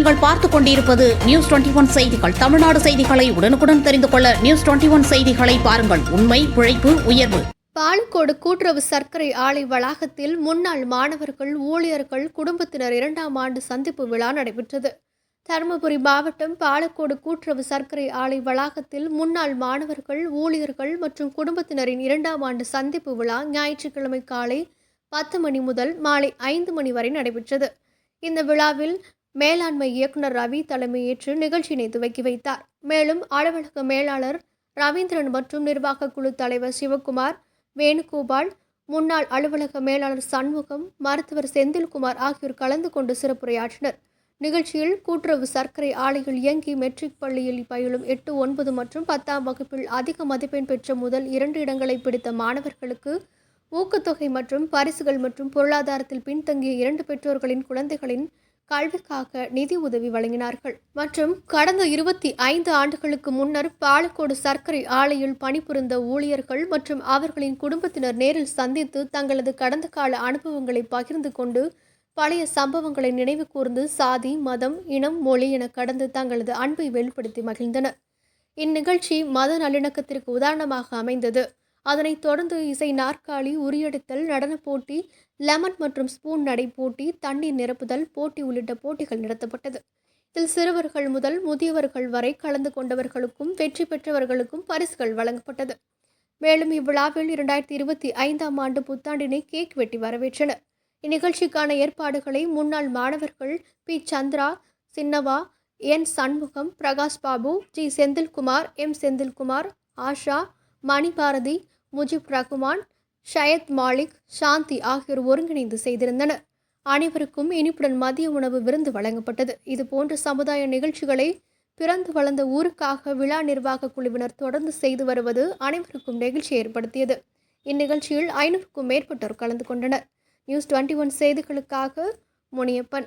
நீங்கள் பார்த்துக் கொண்டிருப்பது News21 செய்திகள். தமிழ்நாடு செய்திகளை உடனுக்குடன் தெரிந்து கொள்ள News21 செய்திகளை பாருங்கள். உண்மை, உழைப்பு, உயர்வு. பாலக்கோடு கூட்டுறவு சர்க்கரை ஆலை வளாகத்தில் முன்னாள் மாணவர்கள், ஊழியர்கள், குடும்பத்தினர் 2ஆம் ஆண்டு சந்திப்பு விழா நடைபெற்றது. தருமபுரி மாவட்டம் பாலக்கோடு கூட்டுறவு சர்க்கரை ஆலை வளாகத்தில் முன்னாள் மாணவர்கள், ஊழியர்கள் மற்றும் குடும்பத்தினரின் 2ஆம் ஆண்டு சந்திப்பு விழா ஞாயிற்றுக்கிழமை காலை 10 மணி முதல் மாலை 5 மணி வரை நடைபெற்றது. இந்த விழாவில் மேலாண்மை இயக்குநர் ரவி தலைமையேற்று நிகழ்ச்சியினை துவக்கி வைத்தார். மேலும் அலுவலக மேலாளர் ரவீந்திரன் மற்றும் நிர்வாக குழு தலைவர் சிவகுமார், வேணுகோபால், முன்னாள் அலுவலக மேலாளர் சண்முகம், மருத்துவர் செந்தில்குமார் ஆகியோர் கலந்து கொண்டு சிறப்புரையாற்றினர். நிகழ்ச்சியில் கூட்டுறவு சர்க்கரை ஆலையில் இயங்கி மெட்ரிக் பள்ளியில் பயிலும் 8, 9 மற்றும் 10ஆம் வகுப்பில் அதிக மதிப்பெண் பெற்ற முதல் 2 இடங்களை பிடித்த மாணவர்களுக்கு ஊக்கத்தொகை மற்றும் பரிசுகள் மற்றும் பொருளாதாரத்தில் பின்தங்கிய 2 பெற்றோர்களின் குழந்தைகளின் கல்விக்காக நிதி உதவி வழங்கினார்கள். மற்றும் கடந்த 25 ஆண்டுகளுக்கு முன்னர் பாலக்கோடு சர்க்கரை ஆலையில் பணிபுரிந்த ஊழியர்கள் மற்றும் அவர்களின் குடும்பத்தினர் நேரில் சந்தித்து தங்களது கடந்த கால அனுபவங்களை பகிர்ந்து கொண்டு பழைய சம்பவங்களை நினைவு கூர்ந்து சாதி, மதம், இனம், மொழி என கடந்து தங்களது அன்பை வெளிப்படுத்தி மகிழ்ந்தனர். இந்நிகழ்ச்சி மத நல்லிணக்கத்திற்கு உதாரணமாக அமைந்தது. அதனைத் தொடர்ந்து இசை நாற்காலி, உரியடித்தல், நடனப் போட்டி, லெமன் மற்றும் ஸ்பூன் நடை போட்டி, தண்ணீர் நிரப்புதல் போட்டி உள்ளிட்ட போட்டிகள் நடத்தப்பட்டது. இதில் சிறுவர்கள் முதல் முதியவர்கள் வரை கலந்து கொண்டவர்களுக்கும் வெற்றி பெற்றவர்களுக்கும் பரிசுகள் வழங்கப்பட்டது. மேலும் இவ்விழாவில் 2025ஆம் ஆண்டு புத்தாண்டினை கேக் வெட்டி வரவேற்றனர். இந்நிகழ்ச்சிக்கான ஏற்பாடுகளை முன்னாள் மாணவர்கள் பி. சந்திரா, சின்னவா, என். சண்முகம், பிரகாஷ் பாபு, ஜி. செந்தில்குமார், எம். செந்தில்குமார், ஆஷா, மணிபாரதி, முஜிப் ரகுமான், ஷயத் மாலிக், சாந்தி ஆகியோர் ஒருங்கிணைந்து செய்திருந்தனர். அனைவருக்கும் இனிப்புடன் மதிய உணவு விருந்து வழங்கப்பட்டது. இதுபோன்ற சமுதாய நிகழ்ச்சிகளை பிறந்து வளர்ந்த ஊருக்காக விழா நிர்வாக குழுவினர் தொடர்ந்து செய்து வருவது அனைவருக்கும் நெகிழ்ச்சி ஏற்படுத்தியது. இந்நிகழ்ச்சியில் 500க்கும் மேற்பட்டோர் கலந்து கொண்டனர். News21 செய்திகளுக்காக முனியப்பன்.